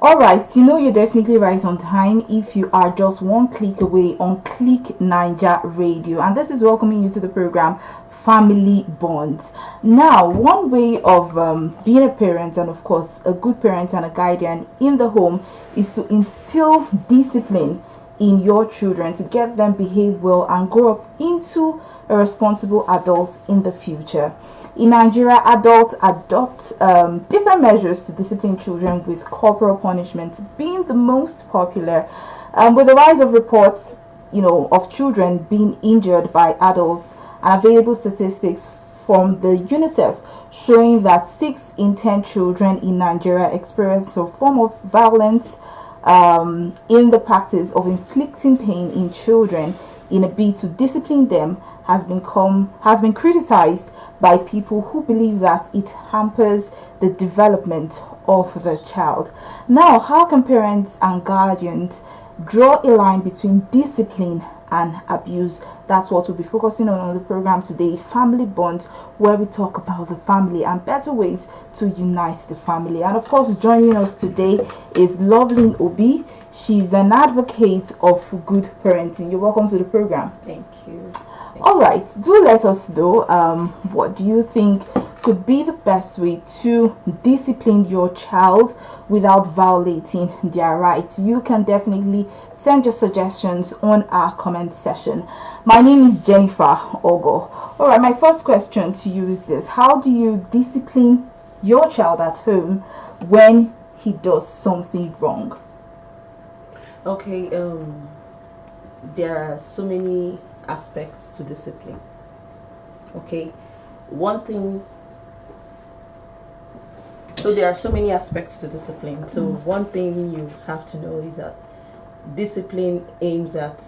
All right, you know you're definitely right on time if you are just one click away on Click Naija Radio, and this is welcoming you to the program Family Bonds. Now, one way of being a parent, and of course a good parent and a guardian in the home, is to instill discipline in your children to get them behave well and grow up into a responsible adult in the future. In Nigeria, adults adopt different measures to discipline children, with corporal punishment being the most popular. With the rise of reports, of children being injured by adults, and available statistics from the UNICEF showing that 6 in 10 children in Nigeria experience some form of violence in the practice of inflicting pain in children in a bid to discipline them has been criticized by people who believe that it hampers the development of the child. Now, how can parents and guardians draw a line between discipline and abuse? That's what we'll be focusing on the program today, Family Bonds, where we talk about the family and better ways to unite the family. And of course, joining us today is Lovelyn Obi. She's an advocate of good parenting. You're welcome to the program. Thank you. All right, do let us know what do you think could be the best way to discipline your child without violating their rights. You can definitely send your suggestions on our comment section. My name is Jennifer Ogo. All right, my first question to you is this: how do you discipline your child at home when he does something wrong? Okay, there are so many aspects to discipline. Okay, there are so many aspects to discipline. So one thing you have to know is that discipline aims at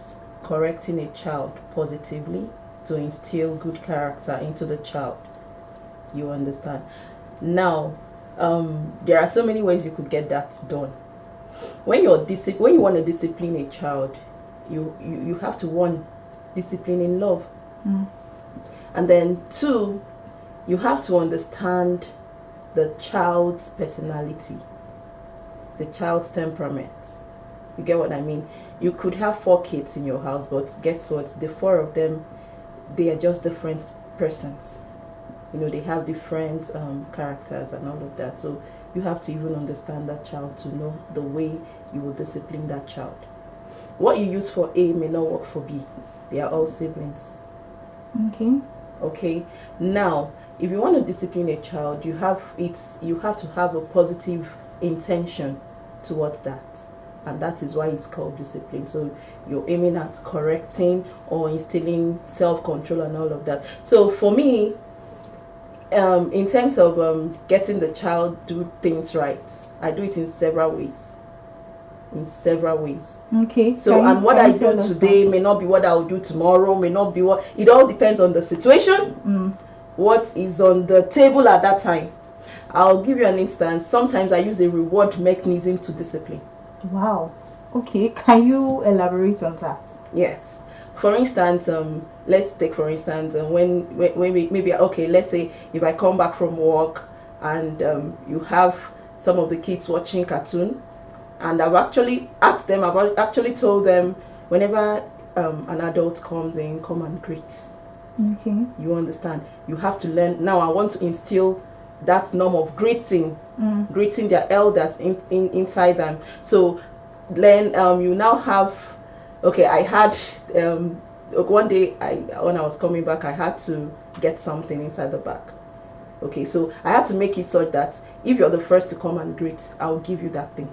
correcting a child positively to instill good character into the child. You understand? Now, there are so many ways you could get that done. When you want to discipline a child, you have to, one, discipline in love, and then 2, you have to understand the child's personality, the child's temperament. You get what I mean? You could have 4 kids in your house, but guess what? The 4 of them, they are just different persons. They have different characters and all of that. So you have to even understand that child to know the way you will discipline that child. What you use for A may not work for B. They are all siblings. Okay. Now, if you want to discipline a child, you have to have a positive intention towards that, and that is why it's called discipline. So you're aiming at correcting or instilling self-control and all of that. So for me, in terms of getting the child do things right, I do it in several ways. Okay. So, and what I do today may not be what I'll do tomorrow, may not be what, it all depends on the situation, what is on the table at that time. I'll give you an instance. Sometimes I use a reward mechanism to discipline. Wow. Okay, can you elaborate on that? Yes. For instance, let's take for instance when we maybe, okay, let's say if I come back from work and you have some of the kids watching cartoon, and I've actually asked them, I've actually told them, whenever an adult comes in, come and greet. Okay. You understand? You have to learn. Now I want to instill that norm of greeting their elders inside them. So then you now have, okay, I had one day when I was coming back, I had to get something inside the bag. Okay, so I had to make it such that if you're the first to come and greet, I'll give you that thing.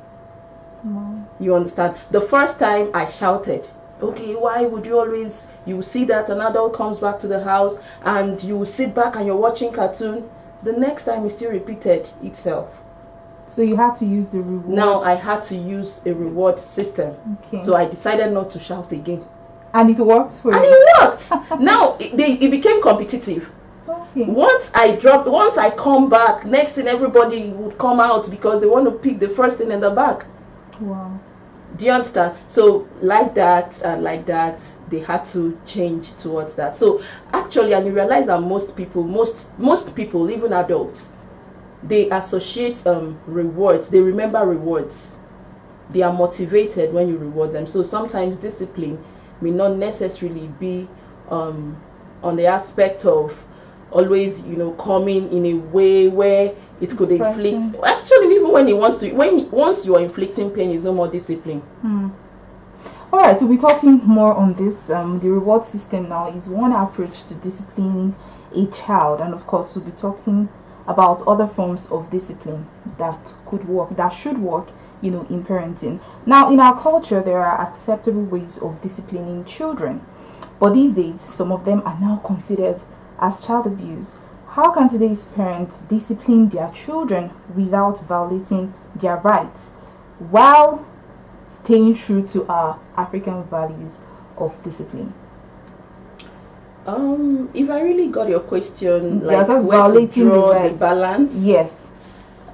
Wow. You understand? The first time I shouted, okay, why would you see that an adult comes back to the house and you sit back and you're watching cartoon? The next time it still repeated itself. So you had to use the reward. Now I had to use a reward system. Okay. So I decided not to shout again. And it worked for you? And it worked. Now it became competitive. Okay. Once I come back, next thing everybody would come out because they want to pick the first thing in the bag. Wow. Do you understand? So like that and like that, they had to change towards that. So actually, and you realize that most people, even adults, they associate rewards. They remember rewards they are motivated when you reward them. So sometimes discipline may not necessarily be on the aspect of always, coming in a way where it could inflict. Actually, even when once you are inflicting pain, is no more discipline. All right, so we're talking more on this. The reward system now is one approach to disciplining a child, and of course, we'll be talking about other forms of discipline that could work, that should work, in parenting. Now, in our culture, there are acceptable ways of disciplining children, but these days, some of them are now considered as child abuse. How can today's parents discipline their children without violating their rights, while staying true to our African values of discipline? If I really got your question, like where to draw the balance, yes,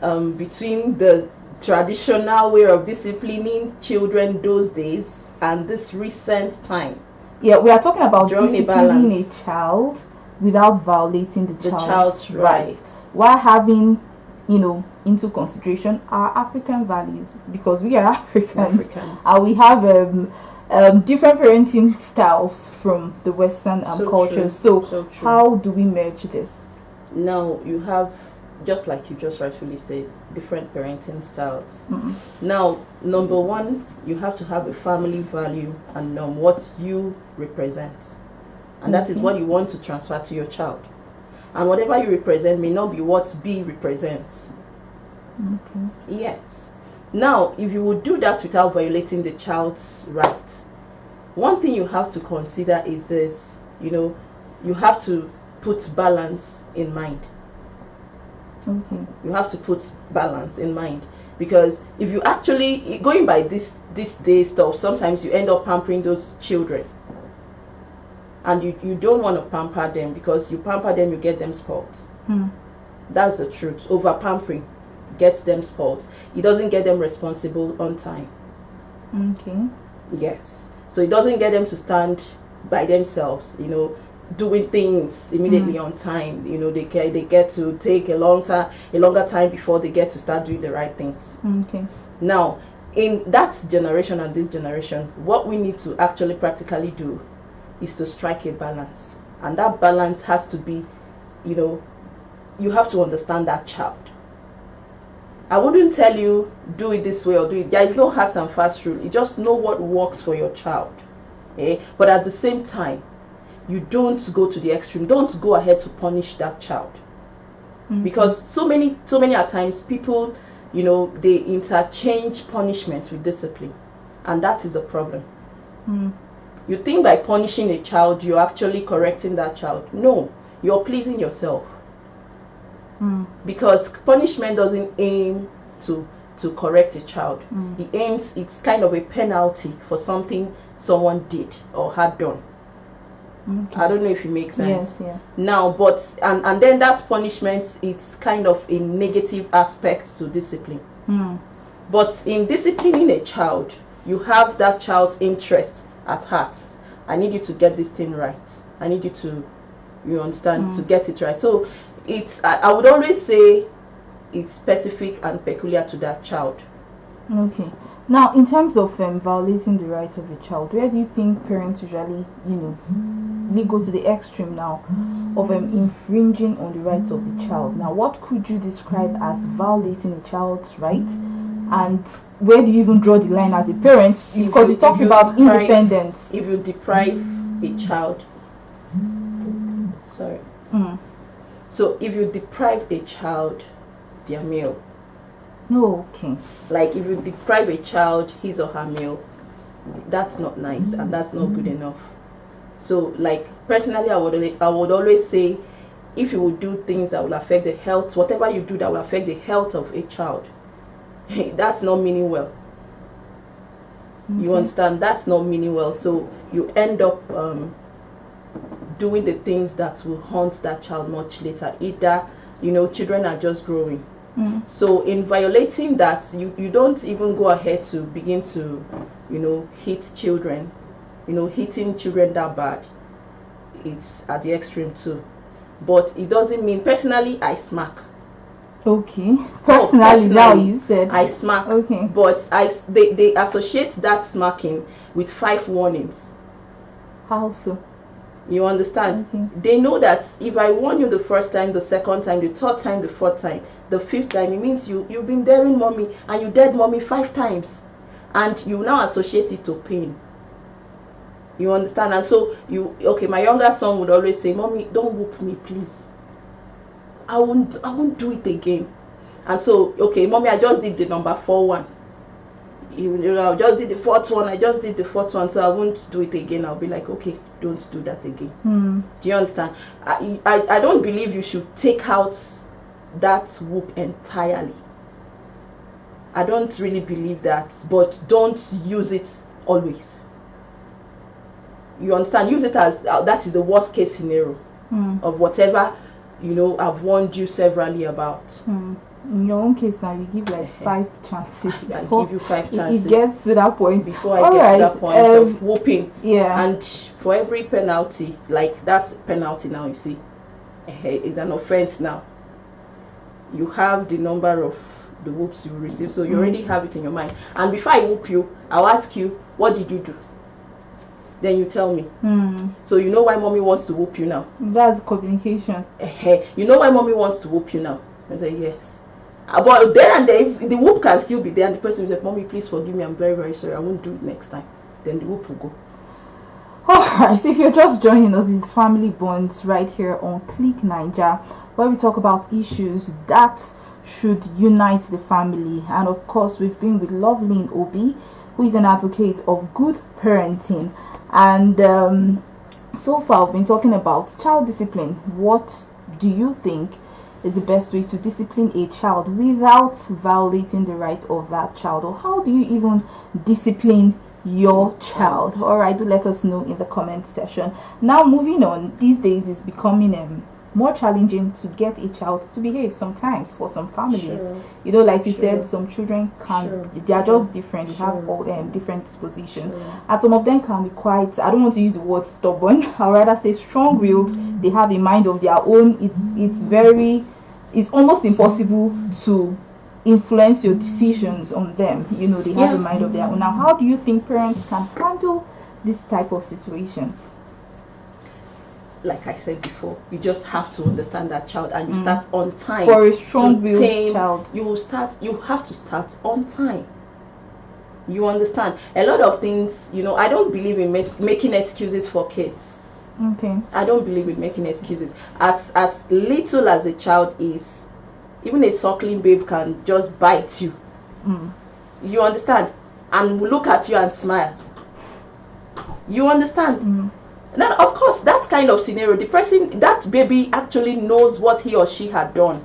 between the traditional way of disciplining children those days and this recent time. Yeah, we are talking about disciplining a child without violating the child's rights, while having, into consideration our African values, because we are Africans. And we have different parenting styles from the Western culture. So how do we merge this? Now you have, just like you just rightfully said, different parenting styles. Now, number one, you have to have a family value and what you represent, and that is what you want to transfer to your child. And whatever you represent may not be what B represents. Yes. Now, if you would do that without violating the child's rights, one thing you have to consider is this, you have to put balance in mind. You have to put balance in mind, because if you actually, going by this day stuff, sometimes you end up pampering those children, and you don't want to pamper them, because you pamper them, you get them spoiled. That's the truth. Over pampering gets them spoiled. It doesn't get them responsible on time. Yes. So it doesn't get them to stand by themselves, doing things immediately on time. They get to take a longer time before they get to start doing the right things. Now, in that generation and this generation, what we need to actually practically do is to strike a balance, and that balance has to be, you have to understand that child. I wouldn't tell you do it this way or do it. There is no hard and fast rule. You just know what works for your child. But at the same time, you don't go to the extreme. Don't go ahead to punish that child, because so many at times people, they interchange punishment with discipline, and that is a problem. You think by punishing a child you're actually correcting that child. No, you're pleasing yourself. Because punishment doesn't aim to correct a child. It's kind of a penalty for something someone did or had done. I don't know if it makes sense. Yes, yeah. Now, but and then that punishment, it's kind of a negative aspect to discipline. But in disciplining a child, you have that child's interest at heart. I need you to get this thing right. I need you to, understand, to get it right. So I would always say it's specific and peculiar to that child. Now, in terms of violating the rights of a child, where do you think parents usually, they go to the extreme now of infringing on the rights of the child? Now, what could you describe as violating a child's rights, and where do you even draw the line as a parent? Because you talked about independence. If you deprive a child, sorry. So if you deprive a child their meal, like if you deprive a child his or her meal, that's not nice and that's not good enough. So, like, personally, I would always say, if you would do things that will affect the health, whatever you do that will affect the health of a child, that's not meaning well. You understand? That's not meaning well. So you end up doing the things that will haunt that child much later. Either, children are just growing. So in violating that, you don't even go ahead to begin to, hit children. Hitting children that bad, it's at the extreme too. But it doesn't mean, personally, I smack. Okay. No, Personally, now you said. I smack. Okay. But they associate that smacking with 5 warnings. How so? You understand? Okay. They know that if I warn you the first time, the second time, the third time, the fourth time, the fifth time, it means you've been daring mommy and you dared mommy 5 times, and you now associate it to pain. You understand? And so my younger son would always say, "Mommy, don't whoop me, please. I won't do it again." And so, okay, mommy, I just did the number 4 one. I just did the 4th one. I just did the 4th one, so I won't do it again. I'll be like, okay, don't do that again. Do you understand? I don't believe you should take out that whoop entirely. I don't really believe that, but don't use it always. You understand? Use it as that is the worst case scenario of whatever I've warned you severally about. In your own case now, you give like 5 chances. I give you 5 chances. It gets to that point. Before I get to that point of whooping. Yeah. And for every penalty, like that's penalty now, you see, is an offense now. You have the number of the whoops you receive, so you already have it in your mind. And before I whoop you, I'll ask you, what did you do? Then you tell me. So you know why mommy wants to whoop you now? That's communication. You know why mommy wants to whoop you now? I say yes. But there and there, if the whoop can still be there, and the person will say, "Mommy, please forgive me. I'm very, very sorry. I won't do it next time." Then the whoop will go. Alright, so if you're just joining us, this is Family Bonds right here on Click Naija, where we talk about issues that should unite the family. And of course, we've been with Lovelyn Obi, who is an advocate of good parenting. And so far, we've been talking about child discipline. What do you think is the best way to discipline a child without violating the rights of that child? Or how do you even discipline your child? All right, do let us know in the comment section. Now, moving on, these days is becoming more challenging to get a child to behave sometimes for some families. Like you said, some children they are just different. They have all different disposition, and some of them can be quite, I don't want to use the word stubborn, I'd rather say strong-willed. They have a mind of their own. It's almost impossible to influence your decisions on them. They have a mind of their own. Now, how do you think parents can handle this type of situation? Like I said before, you just have to understand that child, and you start on time. For a strong-willed child, you have to start on time. You understand? A lot of things, I don't believe in making excuses for kids. Okay. I don't believe in making excuses. As little as a child is, even a suckling babe can just bite you. You understand? And look at you and smile. You understand? Now, of course, that kind of scenario, that baby actually knows what he or she had done.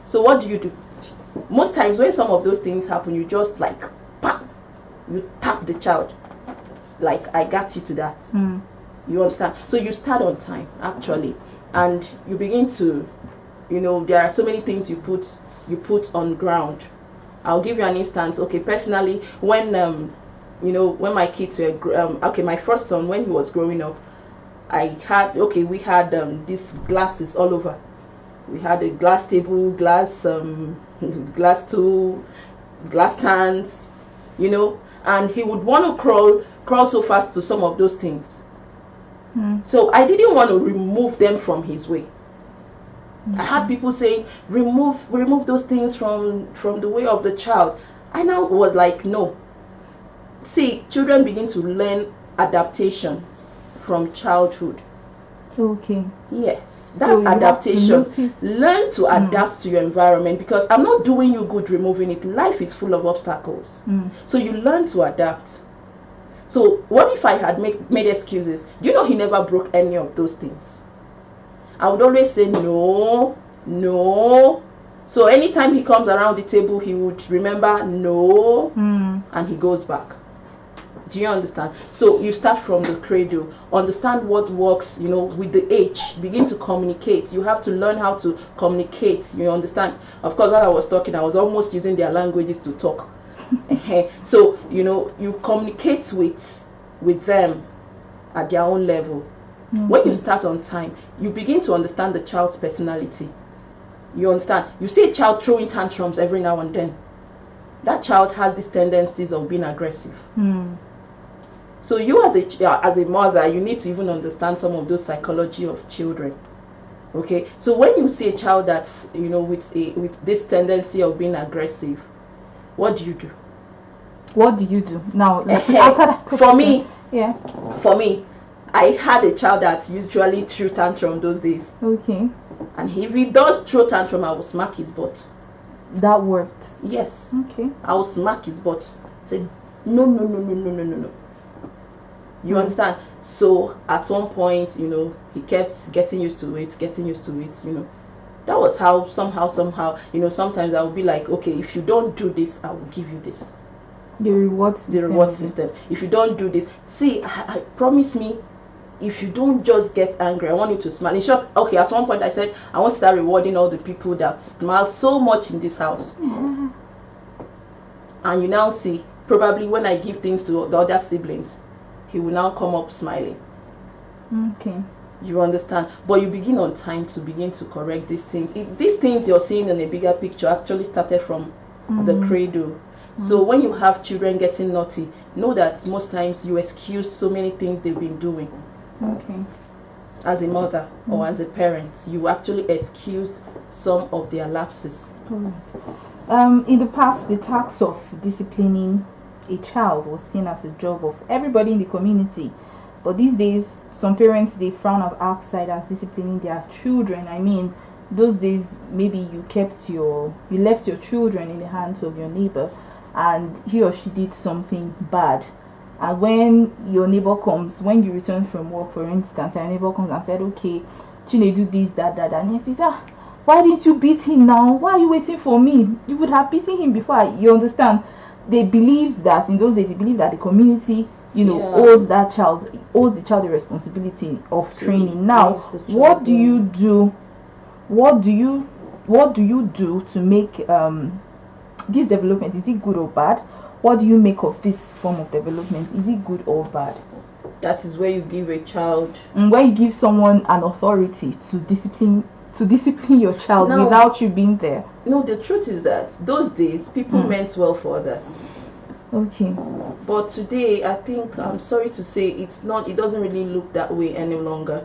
So what do? Most times when some of those things happen, you just like, pam, you tap the child. Like, I got you to that. You understand? So you start on time, actually. And you begin to, there are so many things you put on ground. I'll give you an instance. Okay, personally, when when my kids were my first son, when he was growing up, we had these glasses all over. We had a glass table, glass stool, glass stands, and he would want to crawl so fast to some of those things. So I didn't want to remove them from his way. I had people say, remove those things from the way of the child. I now was like, no. See, children begin to learn adaptation from childhood. Okay. Yes, that's adaptation. Learn to adapt to your environment, because I'm not doing you good removing it. Life is full of obstacles. So you learn to adapt. So what if I had made excuses? Do you know he never broke any of those things? I would always say no. So anytime he comes around the table, he would remember no, and he goes back. Do you understand? So you start from the cradle, understand what works, with the age, begin to communicate. You have to learn how to communicate. You understand? Of course, while I was talking, I was almost using their languages to talk. So you communicate with them at their own level. When you start on time, you begin to understand the child's personality. You understand? You see a child throwing tantrums every now and then. That child has these tendencies of being aggressive. So you as a mother, you need to even understand some of those psychology of children. Okay, so when you see a child that's with this tendency of being aggressive, what do you do? What do you do now? For me, yeah. For me, I had a child that usually threw tantrum those days. Okay. And if he does throw tantrum, I will smack his butt. That worked. Yes. Okay. I will smack his butt. Say no. You understand? So at one point, he kept getting used to it. That was how somehow, sometimes I would be like, okay, if you don't do this, I will give you this. The reward system. If you don't do this, see, I promise me, if you don't just get angry, I want you to smile. In short, okay, at one point I said, I want to start rewarding all the people that smile so much in this house. And you now see, probably when I give things to the other siblings, he will now come up smiling. Okay. You understand? But you begin on time to begin to correct these things. These things you're seeing in a bigger picture actually started from the cradle. So when you have children getting naughty, know that most times you excuse so many things they've been doing. Okay. As a mother or as a parent, you actually excused some of their lapses. In the past, the task of disciplining a child was seen as a job of everybody in the community. But these days, some parents, they frown at outsiders disciplining their children. I mean, those days, maybe you left your children in the hands of your neighbor, and he or she did something bad, and when your neighbor comes, when you return from work, for instance, and your neighbor comes and said, okay, Chine, do this, that, and if they say, why didn't you beat him now? Why are you waiting for me? You would have beaten him before. You understand? They believed that in those days, the community owes the child the responsibility of training. Now, what do you do? What do you do to make this development, is it good or bad? What do you make of this form of development? Is it good or bad? That is where you give a child, and where you give someone an authority to discipline your child without you being there. No, the truth is that those days people meant well for others. Okay. But today, I think, I'm sorry to say, it doesn't really look that way any longer.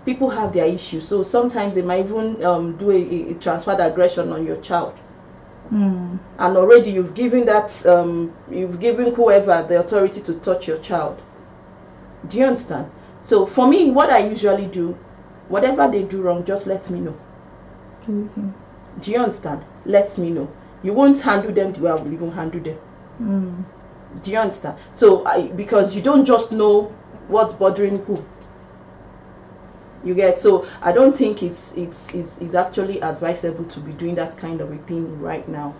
People have their issues, so sometimes they might even do a transferred aggression on your child. And already you've given whoever the authority to touch your child. Do you understand? So for me, what I usually do, whatever they do wrong, just let me know. Do you understand? Let me know. You won't handle them the way I will even handle them. Do you understand? So because you don't just know what's bothering who. You get? So I don't think it's actually advisable to be doing that kind of a thing right now.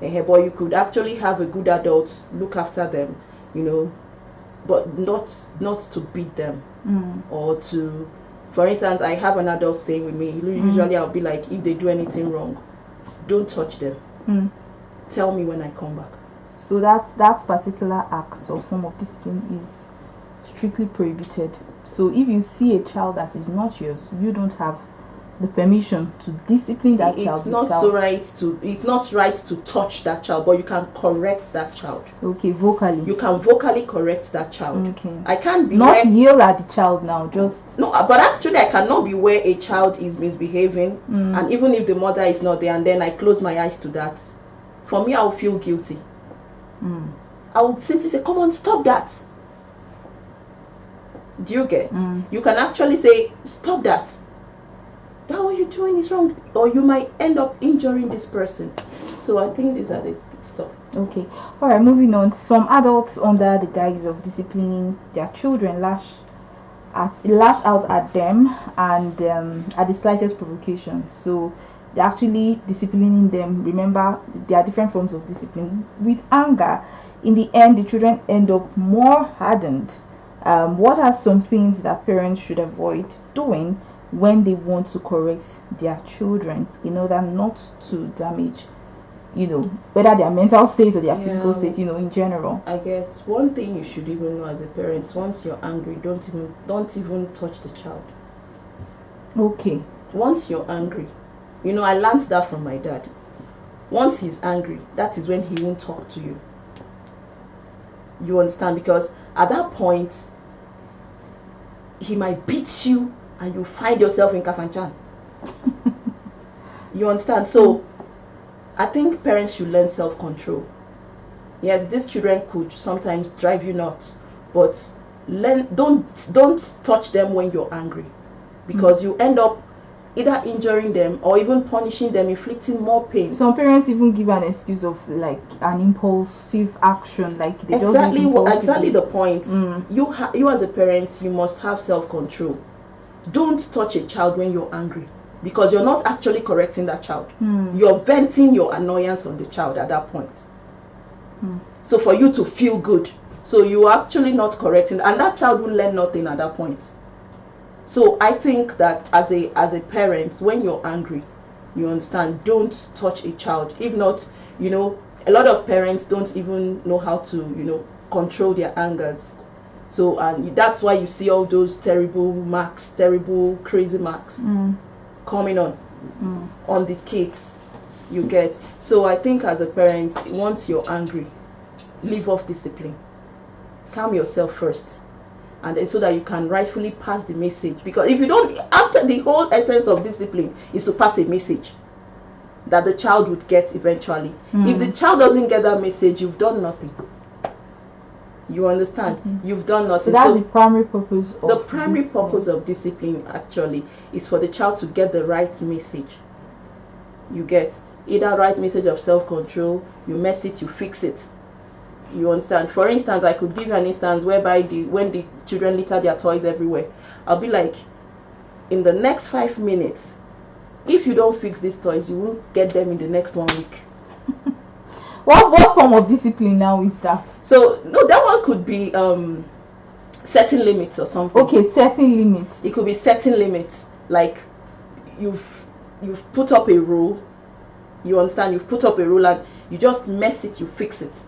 But you could actually have a good adult look after them, but not to beat them or to. For instance, I have an adult staying with me. Usually I'll be like, if they do anything wrong, don't touch them. Tell me when I come back. So that particular act or form of discipline is strictly prohibited. So if you see a child that is not yours, you don't have the permission to discipline that child. It's not right to touch that child, but you can correct that child. Okay, vocally. You can vocally correct that child. Okay. I can't be not yell at the child now, just no. But actually, I cannot be where a child is misbehaving, and even if the mother is not there, and then I close my eyes to that, for me, I will feel guilty. I would simply say, "Come on, stop that." Do you get? You can actually say, "Stop that. That what you're doing is wrong," or you might end up injuring this person. So I think these are the stuff. Okay. All right. Moving on. Some adults, under the guise of disciplining their children, lash out at them and at the slightest provocation. So they're actually disciplining them. Remember, there are different forms of discipline. With anger, in the end, the children end up more hardened. What are some things that parents should avoid doing when they want to correct their children in order not to damage, whether their mental state or their physical state, in general? I guess one thing you should even know as a parent: once you're angry, don't even touch the child. Okay. Once you're angry, I learned that from my dad. Once he's angry, that is when he won't talk to you. You understand? Because at that point, he might beat you and you find yourself in Kafanchan. You understand? So I think parents should learn self-control. Yes, these children could sometimes drive you nuts, but don't touch them when you're angry, because you end up either injuring them or even punishing them, inflicting more pain. Some parents even give an excuse of like an impulsive action, like they exactly the point. You as a parent, you must have self-control. Don't touch a child when you're angry, because you're not actually correcting that child. You're venting your annoyance on the child at that point. So for you to feel good, so you're actually not correcting, and that child will learn nothing at that point. So I think that as a parent, when you're angry, you understand, don't touch a child. If not, a lot of parents don't even know how to control their angers. So and that's why you see all those terrible marks, terrible crazy marks coming on the kids, you get. So I think as a parent, once you're angry, leave off discipline, calm yourself first, and then so that you can rightfully pass the message. Because if you don't, after the whole essence of discipline is to pass a message that the child would get eventually. If the child doesn't get that message, you've done nothing. You understand? You've done nothing. So that's the primary purpose of the primary purpose of discipline actually is for the child to get the right message. You get either right message of self-control, you mess it, you fix it. You understand? For instance, I could give you an instance whereby when the children litter their toys everywhere, I'll be like, in the next 5 minutes, if you don't fix these toys, you won't get them in the next 1 week. What form of discipline now is that? So no, that one could be setting limits or something. Okay, setting limits. It could be setting limits, like you've put up a rule. You understand? You've put up a rule and you just mess it, you fix it.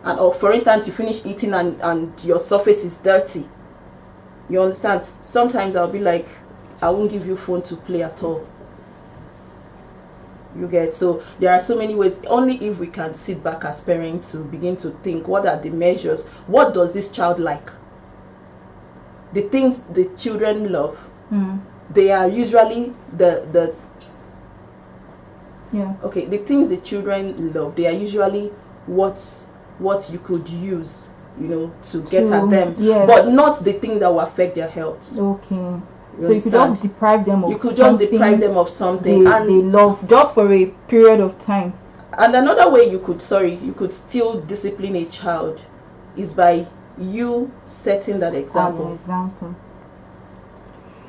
And or for instance, you finish eating and your surface is dirty. You understand? Sometimes I'll be like, I won't give you phone to play at all. You get? So there are so many ways. Only if we can sit back as parents to begin to think, what are the measures? What does this child like? The things the children love, they are usually the things the children love, they are usually what you could use, to get at them, but not the thing that will affect their health. Okay. So you could just deprive them of something they love, just for a period of time. And another way you could still discipline a child is by you setting that example.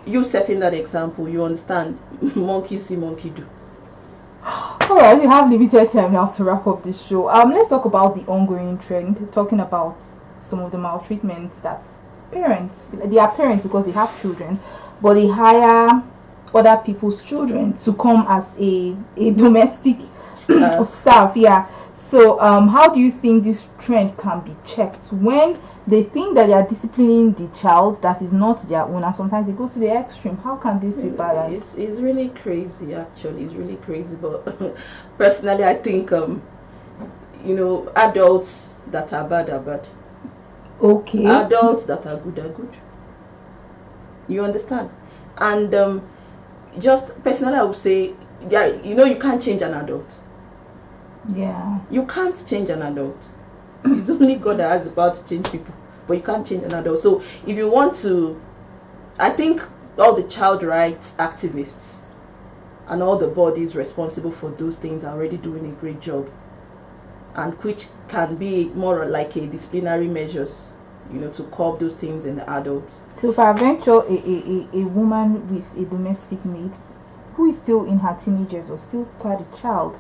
You setting that example, you understand? Monkey see, monkey do. Alright, we have limited time now to wrap up this show. Let's talk about the ongoing trend, talking about some of the maltreatments that they are parents because they have children, but they hire other people's children to come as a domestic staff. So how do you think this trend can be checked when they think that they are disciplining the child that is not their own, and sometimes they go to the extreme? How can this be balanced? It's really crazy, actually. It's really crazy, but personally I think adults that are bad are bad. Okay. Adults that are good are good. You understand? And just personally I would say, you can't change an adult. Yeah. You can't change an adult. It's only God that has the power to change people, but you can't change an adult. So if you want to, I think all the child rights activists and all the bodies responsible for those things are already doing a great job, and which can be more like a disciplinary measures, to curb those things in the adults. So if I venture a woman with a domestic maid who is still in her teenagers or still quite a child,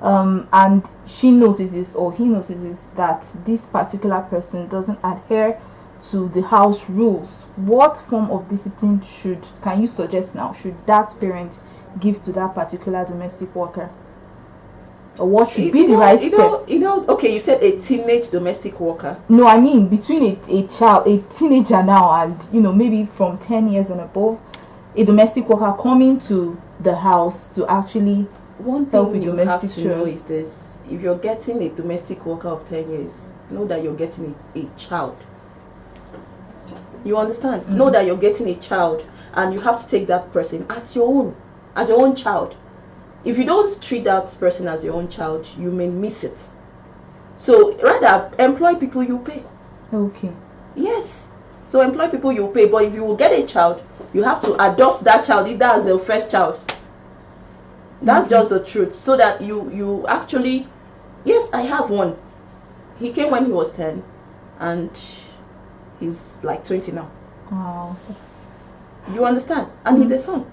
and she notices or he notices that this particular person doesn't adhere to the house rules, what form of discipline can you suggest now should that parent give to that particular domestic worker? Or what should be the right step? Okay, you said a teenage domestic worker. No, I mean between a child, a teenager now, and maybe from 10 years and above, a domestic worker coming to the house to actually One help thing with you have domestic to know chores. is this: if you're getting a domestic worker of 10 years, know that you're getting a child. You understand? Know that you're getting a child, and you have to take that person as your own child. If you don't treat that person as your own child, you may miss it. So rather employ people you pay. Okay. Yes. So employ people you pay, but if you will get a child, you have to adopt that child either as a first child. That's just the truth. So that you actually, yes, I have one. He came when he was 10, and he's like 20 now. Wow. You understand? And he's a son.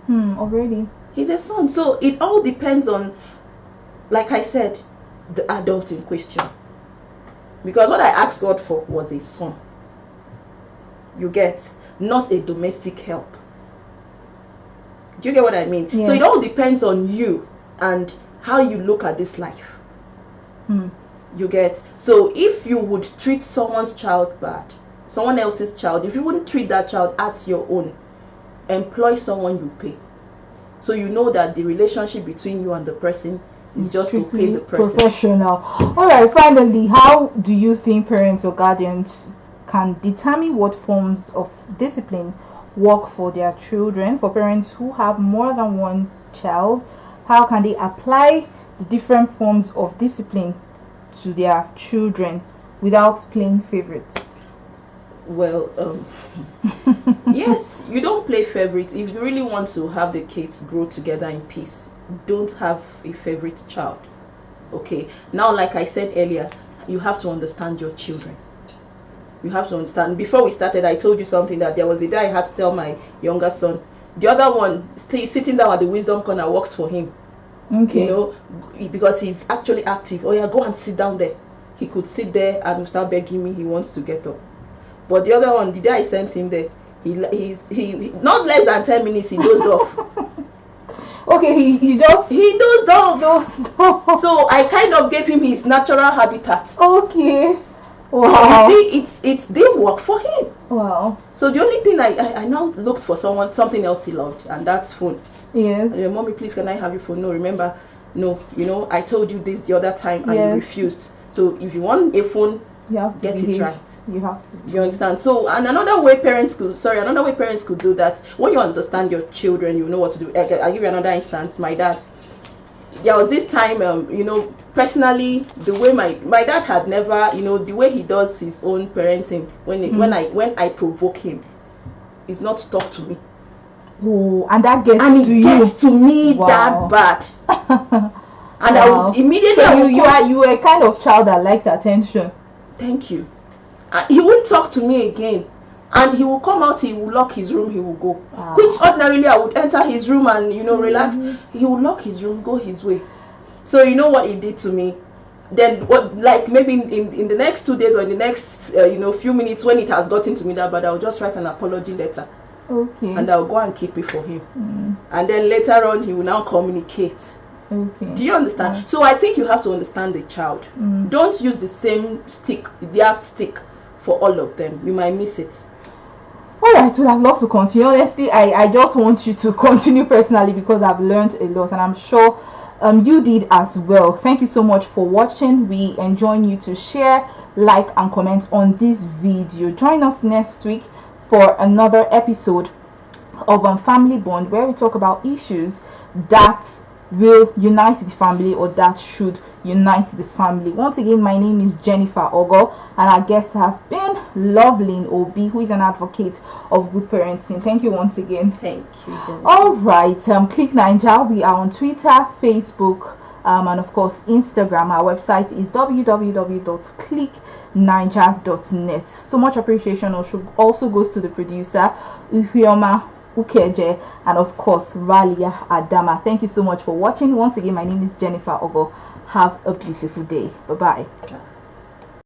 Already. He's a son. So it all depends on, like I said, the adult in question. Because what I asked God for was a son. You get, not a domestic help. Do you get what I mean? Yes. So it all depends on you and how you look at this life. You get? So if you would treat someone's child bad, someone else's child, if you wouldn't treat that child as your own, employ someone you pay. So you know that the relationship between you and the person is just to pay the person. Professional. All right. Finally, how do you think parents or guardians can determine what forms of discipline work for their children? For parents who have more than one child, how can they apply the different forms of discipline to their children without playing favorites? Well, yes, you don't play favorites. If you really want to have the kids grow together in peace, don't have a favorite child. Okay, now like I said earlier, you have to understand your children. You have to understand. Before we started, I told you something, that there was a day I had to tell my younger son. The other one, sitting down at the wisdom corner, works for him. Okay. You know, because he's actually active. Oh yeah, go and sit down there. He could sit there and start begging me he wants to get up. But the other one, the day I sent him there, he not less than 10 minutes he dozed off. Okay, he dozed off. So I kind of gave him his natural habitat. Okay. Wow. So you see, it didn't work for him. Wow. So the only thing I now looked for something else he loved, and that's phone. Yes. Mommy, please, can I have your phone? No, remember, no. You know, I told you this the other time and you refused. So if you want a phone, you have to get it right. You have to. You understand? So, and another way parents could do that, when you understand your children, you know what to do. I'll give you another instance. My dad, there was this time, you know, personally, the way my dad had never, you know, the way he does his own parenting, when I provoke him, is not to talk to me. Oh, and that gets and to it you. gets to me that bad. And I would immediately. So you were a kind of child that liked attention. Thank you. He wouldn't talk to me again, and he will come out. He will lock his room. He will go. Which ordinarily I would enter his room and relax. He will lock his room, go his way. So you know what he did to me. Then what? Like maybe in the next 2 days or in the next few minutes, when it has gotten to me that bad, I'll just write an apology letter. Okay. And I'll go and keep it for him. And then later on, he will now communicate. Okay. Do you understand? Yeah. So I think you have to understand the child. Don't use the same stick, the yardstick, for all of them. You might miss it. Alright, well, I'd love to continue. Honestly, I just want you to continue personally, because I've learned a lot, and I'm sure you did as well. Thank you so much for watching. We enjoin you to share, like, and comment on this video. Join us next week for another episode of Family Bond, where we talk about issues that will unite the family, or that should unite the family. Once again, my name is Jennifer Ogo, and our guests have been Lovelyn Obi, who is an advocate of good parenting. Thank you once again. Thank you, Jennifer. All right, Click Naija. We are on Twitter, Facebook, and of course Instagram. Our website is www.clicknaija.net. So much appreciation also goes to the producer, Uhioma Ukeje, and of course Ralia Adama. Thank you so much for watching. Once again, my name is Jennifer Ogo. Have a beautiful day. Bye bye.